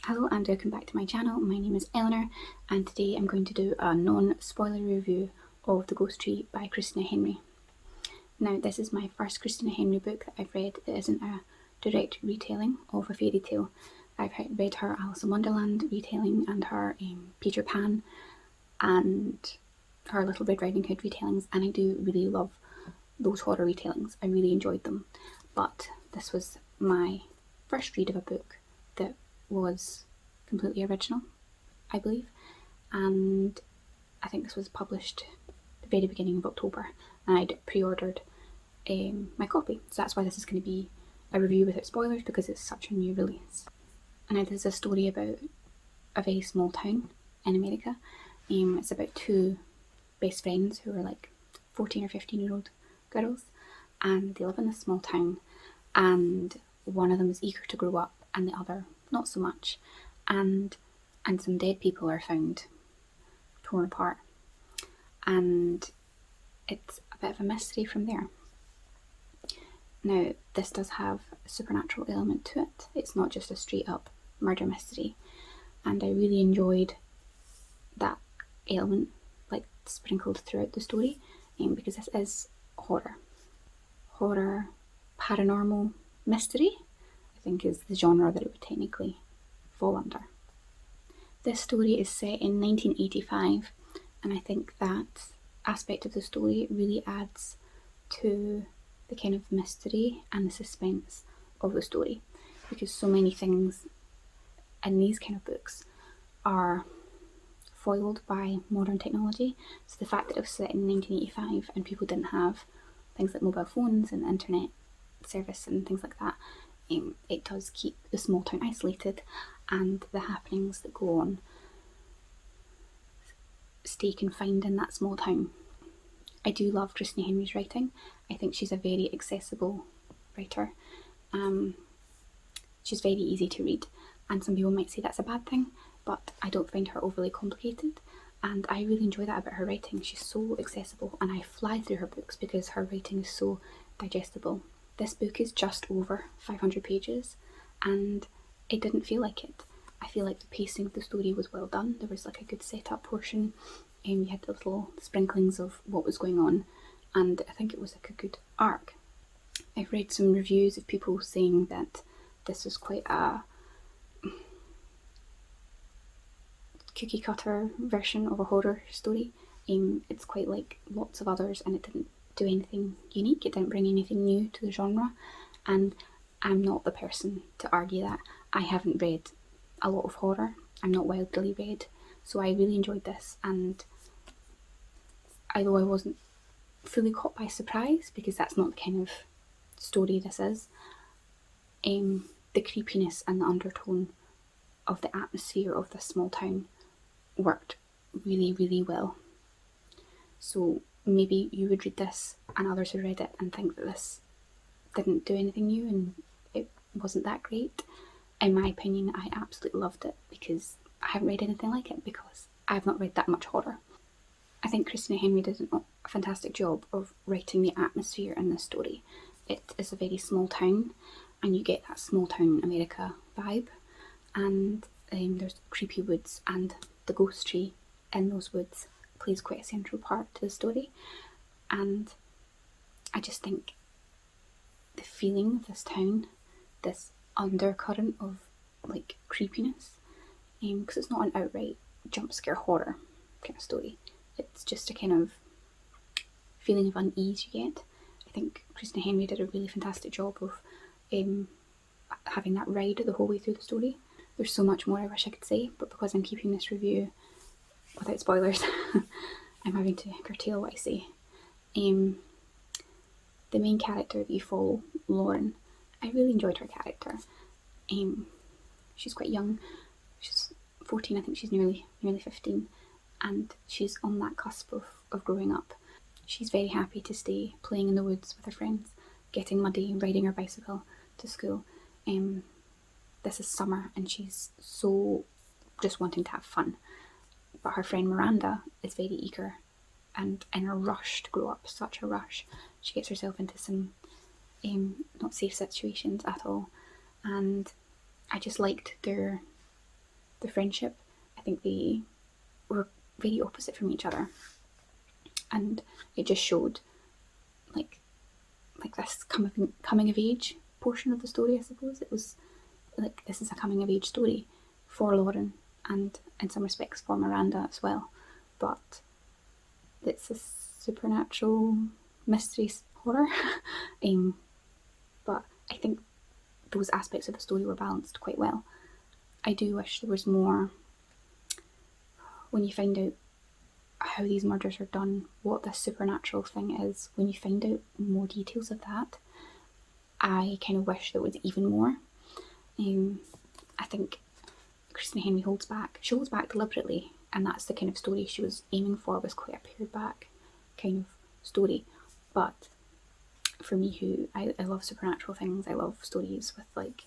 Hello and welcome back to my channel. My name is Eleanor and today I'm going to do a non-spoiler review of The Ghost Tree by Christina Henry. Now this is my first Christina Henry book that I've read that isn't a direct retelling of a fairy tale. I've read her Alice in Wonderland retelling and her Peter Pan and her Little Red Riding Hood retellings, and I do really love those horror retellings. I really enjoyed them, but this was my first read of a book that was completely original, I believe, and I think this was published the very beginning of October and I'd pre-ordered my copy, so that's why this is going to be a review without spoilers, because it's such a new release. And now this is a story about a very small town in America. It's about two best friends who are like 14 or 15-year-old girls, and they live in this small town, and one of them is eager to grow up and the other not so much, and some dead people are found, torn apart, and it's a bit of a mystery from there. Now this does have a supernatural element to it. It's not just a straight up murder mystery, and I really enjoyed that element like sprinkled throughout the story, because this is horror, paranormal mystery, I think is the genre that it would technically fall under. This story is set in 1985, and I think that aspect of the story really adds to the kind of mystery and the suspense of the story, because so many things in these kind of books are foiled by modern technology. So the fact that it was set in 1985 and people didn't have things like mobile phones and internet service and things like that, it does keep the small town isolated, and the happenings that go on stay confined in that small town. I do love Christina Henry's writing. I think she's a very accessible writer. She's very easy to read, and some people might say that's a bad thing, but I don't find her overly complicated, and I really enjoy that about her writing. She's so accessible, and I fly through her books because her writing is so digestible. This book is just over 500 pages, and it didn't feel like it. I feel like the pacing of the story was well done. There was like a good setup portion, and you had the little sprinklings of what was going on, and I think it was like a good arc. I've read some reviews of people saying that this was quite a cookie cutter version of a horror story. It's quite like lots of others, and it didn't do anything unique, it didn't bring anything new to the genre, and I'm not the person to argue that. I haven't read a lot of horror, I'm not wildly read, so I really enjoyed this, and although I wasn't fully caught by surprise, because that's not the kind of story this is, the creepiness and the undertone of the atmosphere of this small town worked really, really well. So maybe you would read this and others who read it and think that this didn't do anything new and it wasn't that great. In my opinion, I absolutely loved it, because I haven't read anything like it, because I've not read that much horror. I think Christina Henry did a fantastic job of writing the atmosphere in this story. It is a very small town, and you get that small town America vibe, and there's creepy woods, and the ghost tree in those woods plays quite a central part to the story, and I just think the feeling of this town, this undercurrent of like creepiness, because it's not an outright jump scare horror kind of story, it's just a kind of feeling of unease you get. I think Christina Henry did a really fantastic job of having that ride the whole way through the story. There's so much more I wish I could say, but because I'm keeping this review without spoilers, I'm having to curtail what I say. The main character that you follow, Lauren, I really enjoyed her character. She's quite young, she's 14, I think she's nearly 15, and she's on that cusp of growing up. She's very happy to stay playing in the woods with her friends, getting muddy, riding her bicycle to school. This is summer and she's so just wanting to have fun. But her friend Miranda is very eager and in a rush to grow up, such a rush. She gets herself into some not safe situations at all, and I just liked their the friendship. I think they were very opposite from each other, and it just showed like this coming of age portion of the story. I suppose it was like, this is a coming of age story for Lauren, and in some respects for Miranda as well, but it's a supernatural mystery horror. But I think those aspects of the story were balanced quite well. I do wish there was more when you find out how these murders are done, what this supernatural thing is. When you find out more details of that, I kind of wish there was even more. I think Christina Henry holds back. She holds back deliberately, and that's the kind of story she was aiming for, was quite a pared back kind of story. But for me, who I love supernatural things, I love stories with like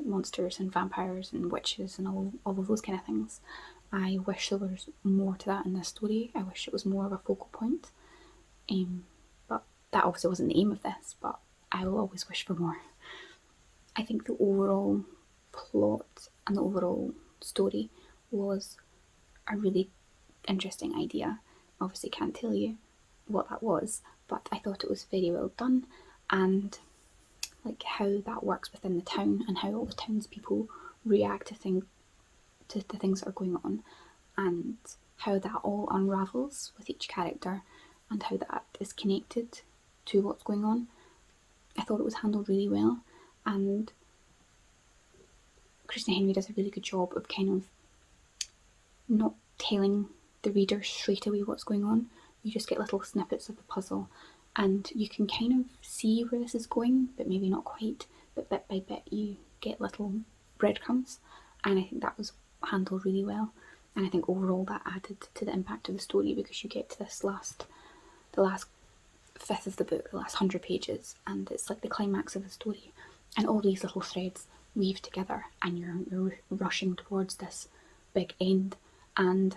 monsters and vampires and witches and all of those kind of things. I wish there was more to that in this story. I wish it was more of a focal point. But that obviously wasn't the aim of this, but I will always wish for more. I think the overall plot and the overall story was a really interesting idea. Obviously can't tell you what that was, but I thought it was very well done, and like how that works within the town and how all the townspeople react to the things that are going on, and how that all unravels with each character and how that is connected to what's going on. I thought it was handled really well, and Christina Henry does a really good job of kind of not telling the reader straight away what's going on. You just get little snippets of the puzzle, and you can kind of see where this is going, but maybe not quite. But bit by bit, you get little breadcrumbs, and I think that was handled really well. And I think overall that added to the impact of the story, because you get to this the last fifth of the book, the last 100 pages, and it's like the climax of the story, and all these little threads weave together, and you're rushing towards this big end. And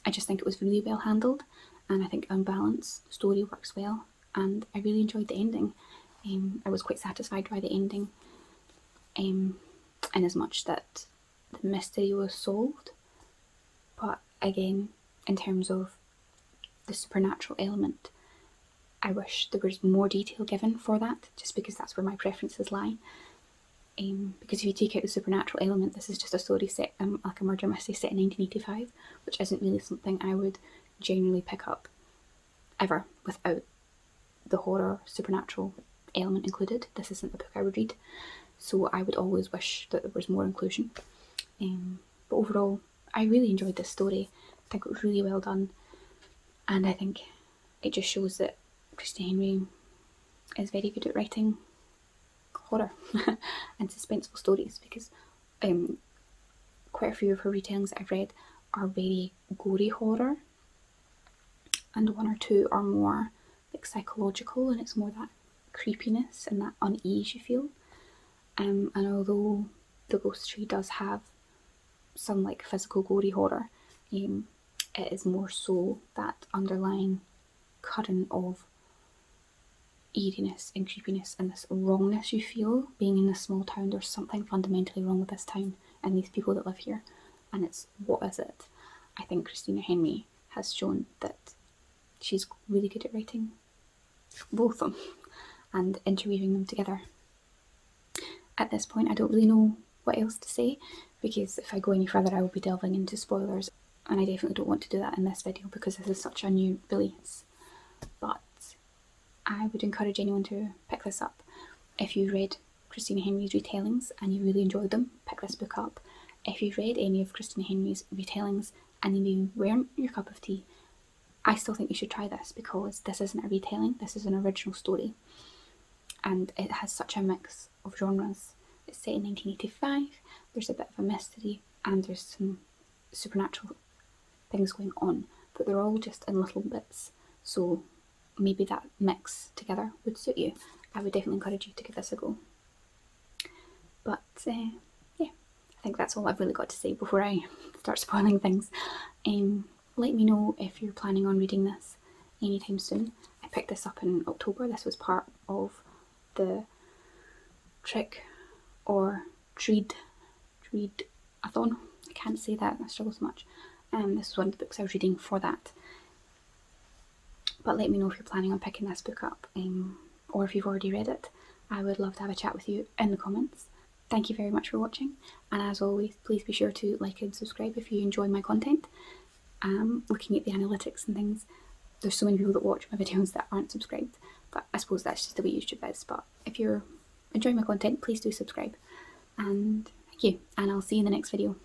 I just think it was really well handled, and I think on balance the story works well, and I really enjoyed the ending. I was quite satisfied by the ending, in as much that the mystery was solved. But again, in terms of the supernatural element, I wish there was more detail given for that, just because that's where my preferences lie. Because if you take out the supernatural element, this is just a story set, like a murder mystery set in 1985, which isn't really something I would generally pick up ever without the horror supernatural element included. This isn't the book I would read, so I would always wish that there was more inclusion. But overall, I really enjoyed this story. I think it was really well done, and I think it just shows that Christina Henry is very good at writing horror and suspenseful stories, because quite a few of her retellings that I've read are very gory horror, and one or two are more like psychological, and it's more that creepiness and that unease you feel. And although The Ghost Tree does have some like physical gory horror, it is more so that underlying current of eeriness and creepiness and this wrongness you feel being in this small town. There's something fundamentally wrong with this town and these people that live here, and it's, what is it? I think Christina Henry has shown that she's really good at writing both of them and interweaving them together. At this point, I don't really know what else to say, because if I go any further I will be delving into spoilers, and I definitely don't want to do that in this video because this is such a new release. But I would encourage anyone to pick this up. If you read Christina Henry's retellings and you really enjoyed them, pick this book up. If you've read any of Christina Henry's retellings and they maybe weren't your cup of tea, I still think you should try this, because this isn't a retelling, this is an original story. And it has such a mix of genres. It's set in 1985, there's a bit of a mystery, and there's some supernatural things going on, but they're all just in little bits, so maybe that mix together would suit you. I would definitely encourage you to give this a go. But yeah, I think that's all I've really got to say before I start spoiling things. Let me know if you're planning on reading this anytime soon. I picked this up in October. This was part of the Trick or Treat a-thon. I can't say that, I struggle so much. This was one of the books I was reading for that. But let me know if you're planning on picking this book up, or if you've already read it. I would love to have a chat with you in the comments. Thank you very much for watching, and as always, please be sure to like and subscribe if you enjoy my content. Looking at the analytics and things, there's so many people that watch my videos that aren't subscribed, but I suppose that's just the way YouTube is. But if you're enjoying my content, please do subscribe, and thank you, and I'll see you in the next video.